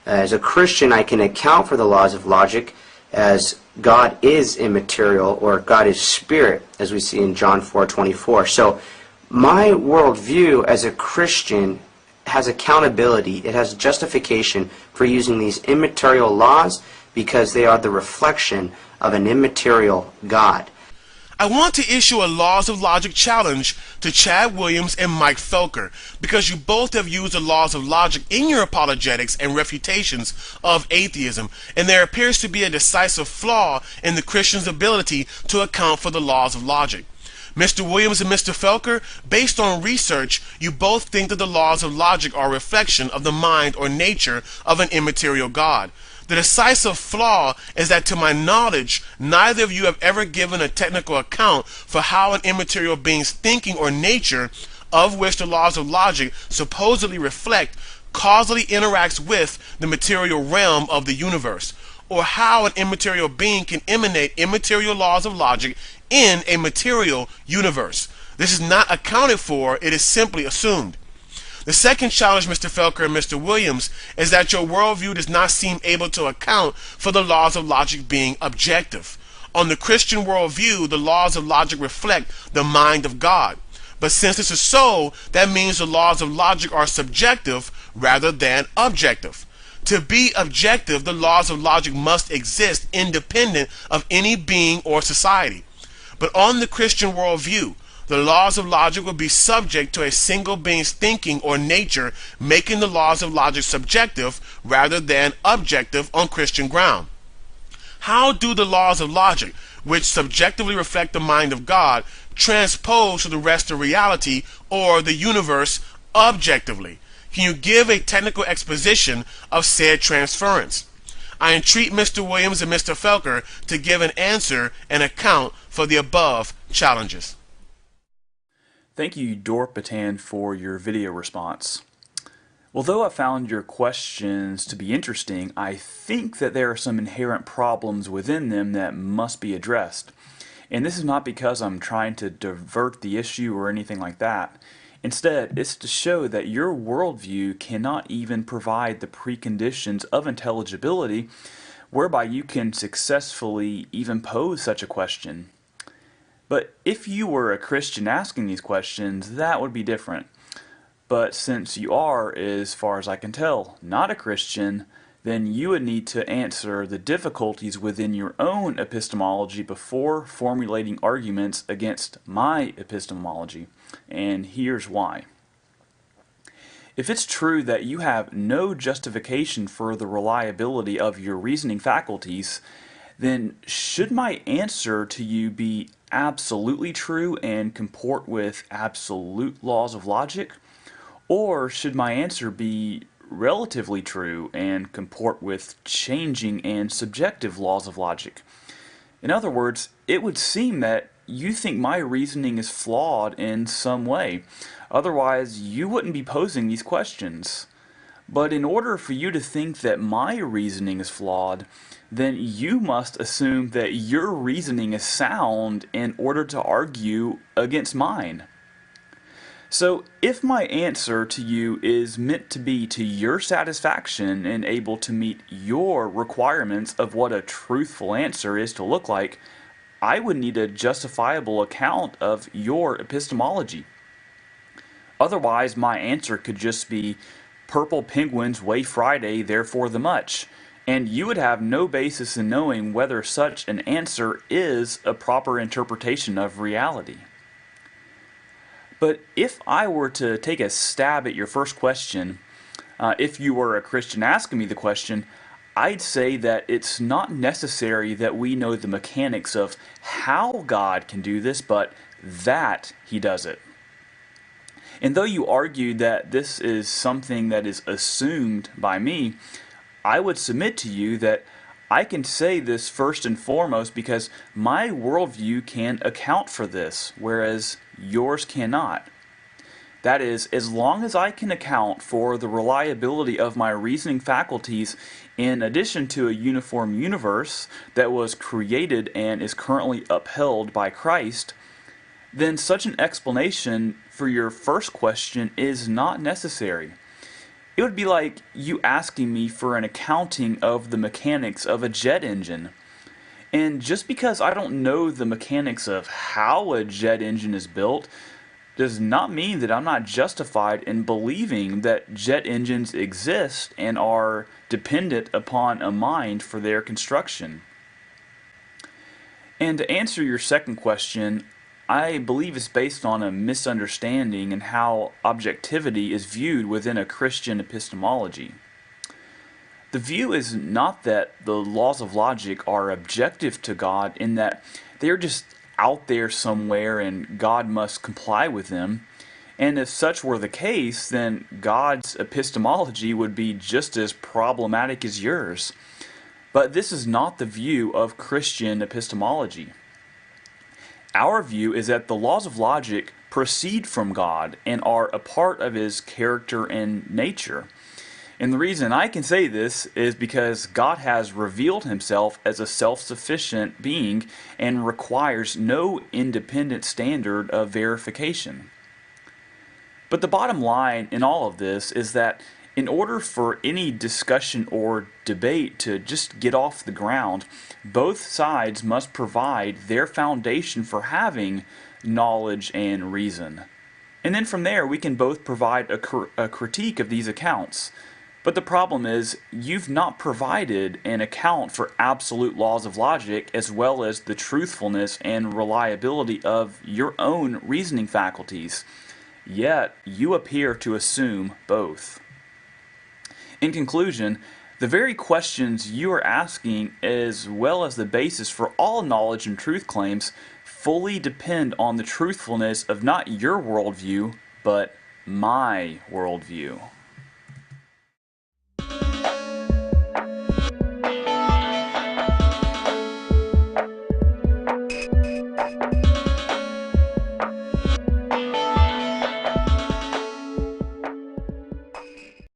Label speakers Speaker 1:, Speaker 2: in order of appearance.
Speaker 1: As a Christian, I can account for the laws of logic as God is immaterial, or God is spirit, as we see in John 4:24. So my worldview as a Christian has accountability. It has justification for using these immaterial laws because they are the reflection of an immaterial God.
Speaker 2: I want to issue a Laws of Logic challenge to Chad Williams and Mike Felker because you both have used the laws of logic in your apologetics and refutations of atheism, and there appears to be a decisive flaw in the Christian's ability to account for the laws of logic. Mr. Williams and Mr. Felker, based on research, you both think that the laws of logic are a reflection of the mind or nature of an immaterial God. The decisive flaw is that, to my knowledge, neither of you have ever given a technical account for how an immaterial being's thinking or nature, of which the laws of logic supposedly reflect, causally interacts with the material realm of the universe, or how an immaterial being can emanate immaterial laws of logic in a material universe. This is not accounted for, it is simply assumed. The second challenge, Mr. Felker and Mr. Williams, is that your worldview does not seem able to account for the laws of logic being objective. On the Christian worldview, the laws of logic reflect the mind of God. But since this is so, that means the laws of logic are subjective rather than objective. To be objective, the laws of logic must exist independent of any being or society. But on the Christian worldview, the laws of logic will be subject to a single being's thinking or nature, making the laws of logic subjective rather than objective on Christian ground. How do the laws of logic, which subjectively reflect the mind of God, transpose to the rest of reality or the universe objectively? Can you give a technical exposition of said transference? I entreat Mr. Williams and Mr. Felker to give an answer and account for the above challenges.
Speaker 3: Thank you, Dhorpatan, for your video response. Although I found your questions to be interesting, I think that there are some inherent problems within them that must be addressed. And this is not because I'm trying to divert the issue or anything like that. Instead, it's to show that your worldview cannot even provide the preconditions of intelligibility whereby you can successfully even pose such a question. But if you were a Christian asking these questions, that would be different. But since you are, as far as I can tell, not a Christian, then you would need to answer the difficulties within your own epistemology before formulating arguments against my epistemology. And here's why. If it's true that you have no justification for the reliability of your reasoning faculties, then should my answer to you be absolutely true and comport with absolute laws of logic? Or should my answer be relatively true and comport with changing and subjective laws of logic? In other words, it would seem that you think my reasoning is flawed in some way. Otherwise, you wouldn't be posing these questions. But in order for you to think that my reasoning is flawed, then you must assume that your reasoning is sound in order to argue against mine. So if my answer to you is meant to be to your satisfaction and able to meet your requirements of what a truthful answer is to look like, I would need a justifiable account of your epistemology. Otherwise, my answer could just be, purple penguins weigh Friday, therefore the much, and you would have no basis in knowing whether such an answer is a proper interpretation of reality. But if I were to take a stab at your first question, if you were a Christian asking me the question, I'd say that it's not necessary that we know the mechanics of how God can do this, but that He does it. And though you argued that this is something that is assumed by me, I would submit to you that I can say this first and foremost because my worldview can account for this, whereas yours cannot. That is, as long as I can account for the reliability of my reasoning faculties in addition to a uniform universe that was created and is currently upheld by Christ, then such an explanation for your first question is not necessary. It would be like you asking me for an accounting of the mechanics of a jet engine. And just because I don't know the mechanics of how a jet engine is built does not mean that I'm not justified in believing that jet engines exist and are dependent upon a mind for their construction. And to answer your second question, I believe it's based on a misunderstanding in how objectivity is viewed within a Christian epistemology. The view is not that the laws of logic are objective to God in that they are just out there somewhere and God must comply with them. And if such were the case, then God's epistemology would be just as problematic as yours. But this is not the view of Christian epistemology. Our view is that the laws of logic proceed from God and are a part of His character and nature. And the reason I can say this is because God has revealed Himself as a self-sufficient being and requires no independent standard of verification. But the bottom line in all of this is that in order for any discussion or debate to just get off the ground, both sides must provide their foundation for having knowledge and reason. And then from there, we can both provide a critique of these accounts. But the problem is, you've not provided an account for absolute laws of logic as well as the truthfulness and reliability of your own reasoning faculties. Yet, you appear to assume both. In conclusion, the very questions you are asking, as well as the basis for all knowledge and truth claims, fully depend on the truthfulness of not your worldview, but my worldview.